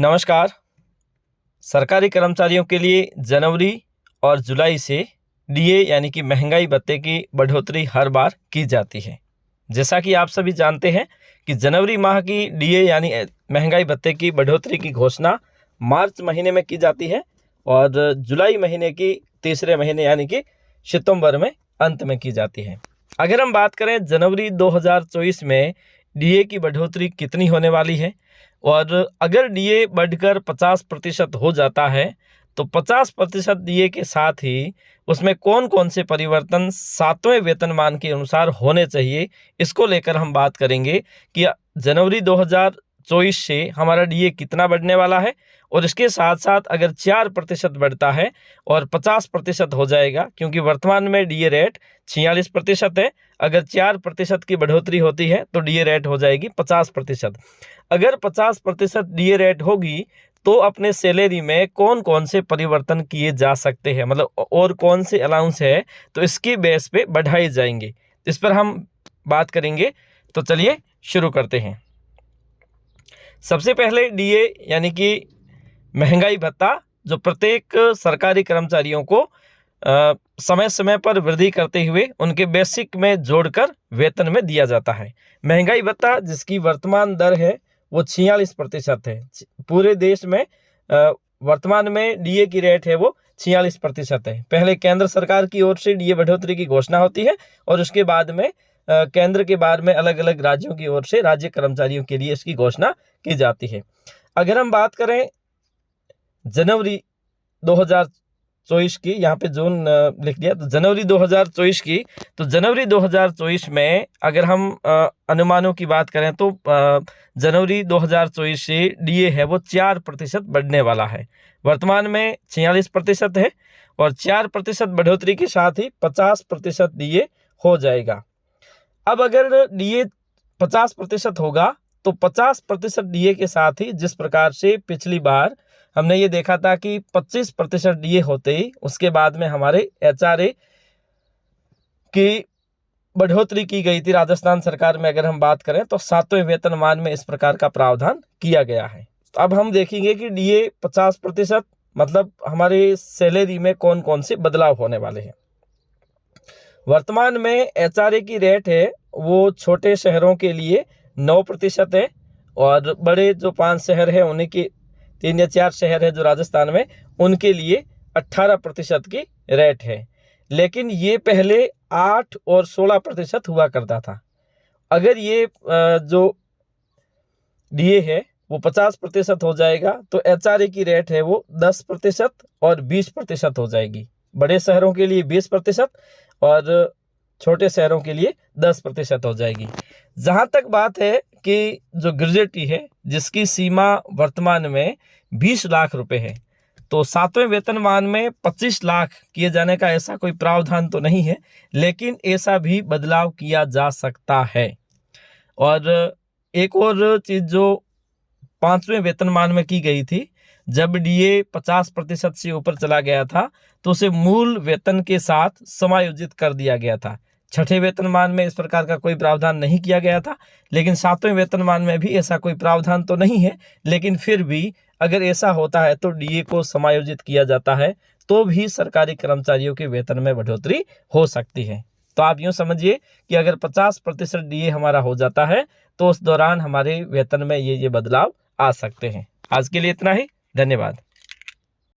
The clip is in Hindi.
नमस्कार। सरकारी कर्मचारियों के लिए जनवरी और जुलाई से डीए यानी कि महंगाई भत्ते की बढ़ोतरी हर बार की जाती है। जैसा कि आप सभी जानते हैं कि जनवरी माह की डीए यानी महंगाई भत्ते की बढ़ोतरी की घोषणा मार्च महीने में की जाती है और जुलाई महीने की तीसरे महीने यानी कि सितंबर में अंत में की जाती है। अगर हम बात करें जनवरी 2024 में डीए की बढ़ोतरी कितनी होने वाली है और अगर डीए बढ़कर 50% हो जाता है तो 50% डीए के साथ ही उसमें कौन कौन से परिवर्तन 7वें वेतनमान के अनुसार होने चाहिए, इसको लेकर हम बात करेंगे कि जनवरी 2024 से हमारा डीए कितना बढ़ने वाला है और इसके साथ साथ अगर 4% बढ़ता है और 50% हो जाएगा, क्योंकि वर्तमान में डीए रेट 46% है। अगर 4% की बढ़ोतरी होती है तो डीए रेट हो जाएगी 50%। अगर 50% डीए रेट होगी तो अपने सैलरी में कौन कौन से परिवर्तन किए जा सकते हैं, मतलब और कौन से अलाउंस है तो इसकी बेस पे बढ़ाए जाएंगे, इस पर हम बात करेंगे। तो चलिए शुरू करते हैं। सबसे पहले डीए यानी कि महंगाई भत्ता जो प्रत्येक सरकारी कर्मचारियों को समय समय पर वृद्धि करते हुए उनके बेसिक में जोड़कर वेतन में दिया जाता है। महंगाई भत्ता जिसकी वर्तमान दर है वो 46% है। पूरे देश में वर्तमान में डीए की रेट है वो 46% है। पहले केंद्र सरकार की ओर से डीए बढ़ोतरी की घोषणा होती है और उसके बाद में केंद्र के बाद में अलग अलग राज्यों की ओर से राज्य कर्मचारियों के लिए इसकी घोषणा की जाती है। अगर हम बात करें जनवरी 2024 की, यहाँ पे जून लिख दिया तो जनवरी 2024 की, तो जनवरी 2024 में अगर हम अनुमानों की बात करें तो जनवरी 2024 से डीए है वो 4% बढ़ने वाला है। वर्तमान में 46% है और 4% बढ़ोतरी के साथ ही 50% डीए हो जाएगा। अब अगर डीए 50% होगा तो 50% डीए के साथ ही जिस प्रकार से पिछली बार हमने ये देखा था कि 25% डीए होते ही उसके बाद में हमारे एचआरए की बढ़ोतरी की गई थी राजस्थान सरकार में, अगर हम बात करें तो 7वें वेतनमान में इस प्रकार का प्रावधान किया गया है। तो अब हम देखेंगे कि डीए 50% मतलब हमारे सैलरी में कौन कौन से बदलाव होने वाले हैं। वर्तमान में एचआरए की रेट है वो छोटे शहरों के लिए 9% है और बड़े जो 5 शहर है उन्हीं की 3 या 4 शहर है जो राजस्थान में, उनके लिए 18% की रेट है। लेकिन ये पहले 8 और 16% हुआ करता था। अगर ये जो डीए है वो 50% हो जाएगा तो एचआरए की रेट है वो 10% और 20% हो जाएगी। बड़े शहरों के लिए 20% और छोटे शहरों के लिए 10% हो जाएगी। जहाँ तक बात है कि जो ग्रेजुएटी है जिसकी सीमा वर्तमान में 20 लाख रुपए है, तो 7वें वेतनमान में 25 लाख किए जाने का ऐसा कोई प्रावधान तो नहीं है, लेकिन ऐसा भी बदलाव किया जा सकता है। और एक और चीज जो 5वें वेतनमान में की गई थी, जब डीए 50% से ऊपर चला गया था तो उसे मूल वेतन के साथ समायोजित कर दिया गया था। 6ठे वेतनमान में इस प्रकार का कोई प्रावधान नहीं किया गया था, लेकिन 7वें वेतनमान में भी ऐसा कोई प्रावधान तो नहीं है, लेकिन फिर भी अगर ऐसा होता है तो डीए को समायोजित किया जाता है तो भी सरकारी कर्मचारियों के वेतन में बढ़ोतरी हो सकती है। तो आप यूँ समझिए कि अगर 50% डीए हमारा हो जाता है तो उस दौरान हमारे वेतन में ये बदलाव आ सकते हैं। आज के लिए इतना ही, धन्यवाद।